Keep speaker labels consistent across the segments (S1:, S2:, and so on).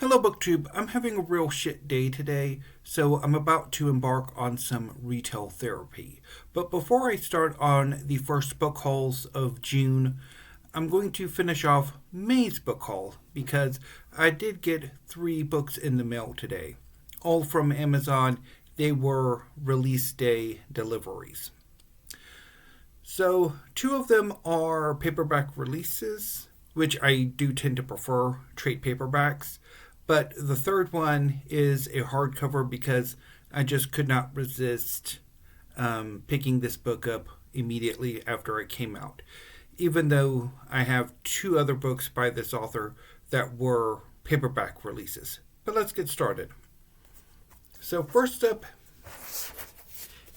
S1: Hello, BookTube. I'm having a real shit day today, so I'm about to embark on some retail therapy. But before I start on the first book hauls of June, I'm going to finish off May's book haul because I did get 3 books in the mail today, all from Amazon. They were release day deliveries. So, 2 of them are paperback releases, which I do tend to prefer trade paperbacks. But the third one is a hardcover because I just could not resist picking this book up immediately after it came out. Even though I have 2 other books by this author that were paperback releases. But let's get started. So, first up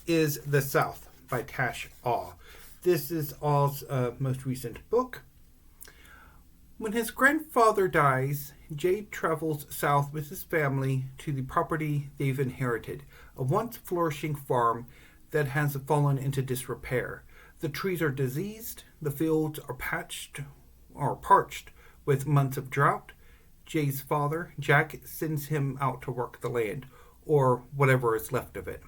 S1: is The South by Tash Aw. This is Aw's most recent book. When his grandfather dies, Jade travels south with his family to the property they've inherited, a once flourishing farm that has fallen into disrepair. The trees are diseased, the fields are parched with months of drought. Jade's father, Jack, sends him out to work the land, or whatever is left of it.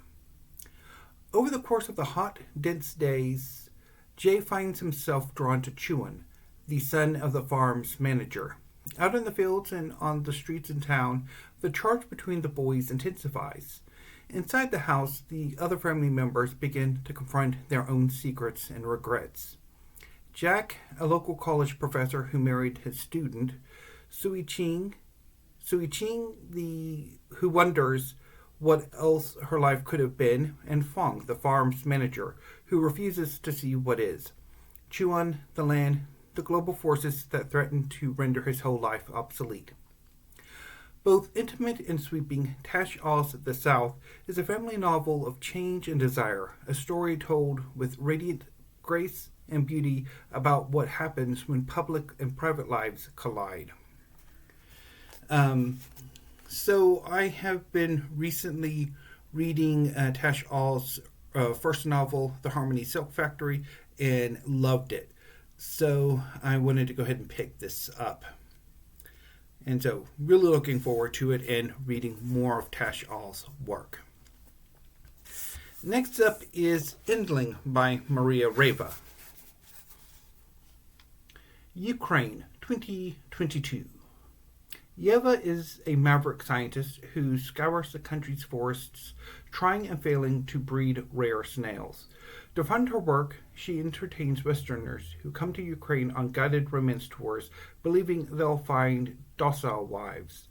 S1: Over the course of the hot, dense days, Jay finds himself drawn to Chuan, the son of the farm's manager. Out in the fields and on the streets in town, the charge between the boys intensifies. Inside the house, the other family members begin to confront their own secrets and regrets. Jack, a local college professor who married his student, Sui Ching, who wonders what else her life could have been, and Fong, the farm's manager, who refuses to see what is. Chuan, the land, the global forces that threaten to render his whole life obsolete. Both intimate and sweeping, Tash Aw's The South is a family novel of change and desire, a story told with radiant grace and beauty about what happens when public and private lives collide. So I have been recently reading Tash Aw's first novel, The Harmony Silk Factory, and loved it. So I wanted to go ahead and pick this up. And so really looking forward to it and reading more of Tash Aw's work. Next up is Endling by Maria Reva. Ukraine, 2022. Yeva is a maverick scientist who scours the country's forests, trying and failing to breed rare snails. To fund her work, she entertains Westerners who come to Ukraine on guided romance tours, believing they'll find docile wives.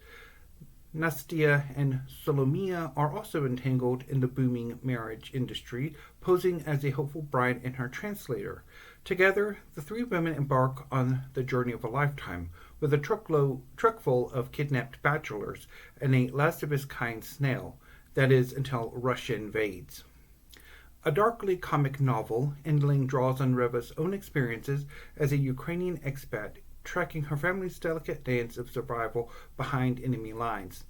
S1: Nastia and Solomia are also entangled in the booming marriage industry, posing as a hopeful bride and her translator. Together, the 3 women embark on the journey of a lifetime, with a truck full of kidnapped bachelors and a last-of-his-kind snail, that is, until Russia invades. A darkly comic novel, Endling draws on Reva's own experiences as a Ukrainian expat, tracking her family's delicate dance of survival behind enemy lines.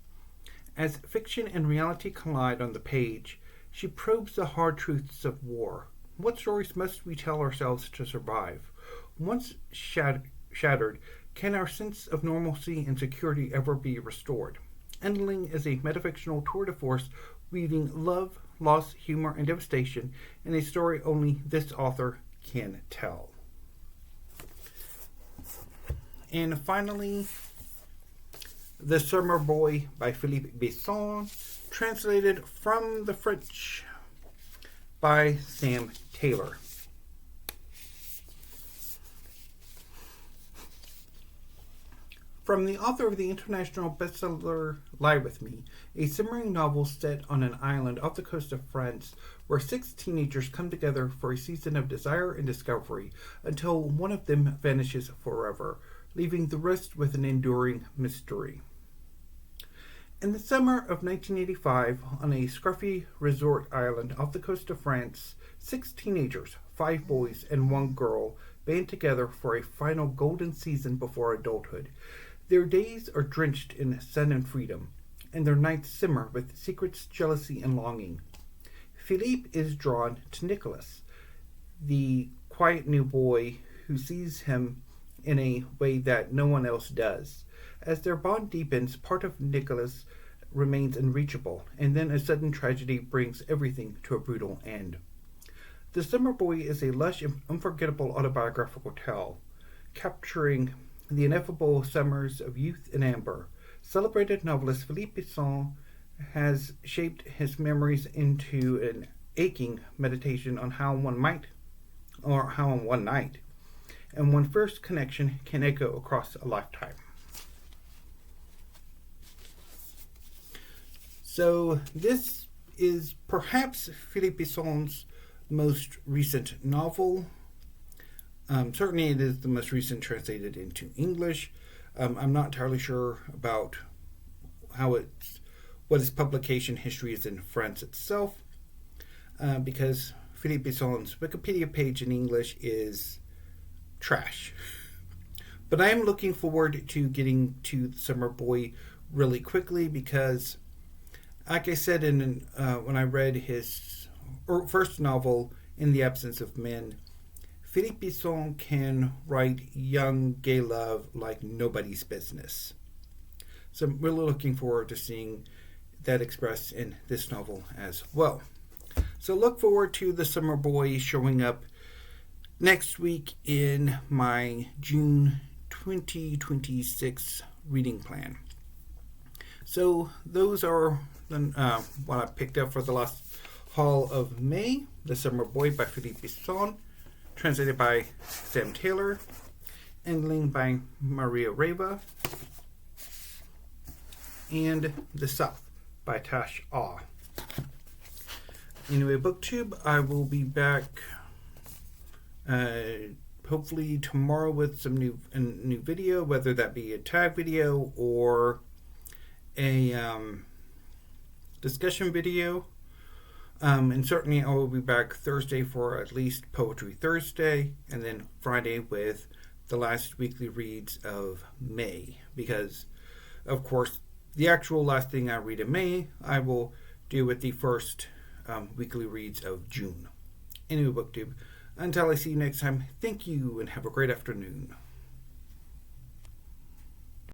S1: As fiction and reality collide on the page, she probes the hard truths of war. What stories must we tell ourselves to survive? Once shattered, can our sense of normalcy and security ever be restored? Endling is a metafictional tour de force weaving love, loss, humor, and devastation in a story only this author can tell. And finally, The Summer Boy by Philippe Besson, translated from the French by Sam Taylor. From the author of the international bestseller Lie With Me, a simmering novel set on an island off the coast of France where 6 teenagers come together for a season of desire and discovery until one of them vanishes forever, leaving the rest with an enduring mystery. In the summer of 1985, on a scruffy resort island off the coast of France, 6 teenagers, 5 boys and 1 girl, band together for a final golden season before adulthood. Their days are drenched in sun and freedom, and their nights simmer with secrets, jealousy, and longing. Philippe is drawn to Nicholas, the quiet new boy who sees him in a way that no one else does. As their bond deepens, part of Nicholas remains unreachable, and then a sudden tragedy brings everything to a brutal end. The Summer Boy is a lush and unforgettable autobiographical tale, capturing the ineffable summers of youth and amber. Celebrated novelist Philippe Besson has shaped his memories into an aching meditation on how one might, or how on one night, and one first connection can echo across a lifetime. So this is perhaps Philippe Besson's most recent novel. Certainly it is the most recent translated into English. I'm not entirely sure about what its publication history is in France itself, because Philippe Besson's Wikipedia page in English is trash. But I am looking forward to getting to The Summer Boy really quickly because, like I said when I read his first novel, In the Absence of Men, Philippe Besson can write young gay love like nobody's business. So I'm really looking forward to seeing that expressed in this novel as well. So look forward to The Summer Boy showing up next week in my June 2026 reading plan. So those are what I picked up for the last haul of May. The Summer Boy by Philippe Besson, translated by Sam Taylor, Endling by Reva, and The South by Tash Aw. Anyway, BookTube, I will be back hopefully tomorrow with some new video, whether that be a tag video or a discussion video. And certainly I will be back Thursday for at least Poetry Thursday, and then Friday with the last weekly reads of May, because of course the actual last thing I read in May I will do with the first weekly reads of June. Anyway, BookTube, until I see you next time, thank you and have a great afternoon.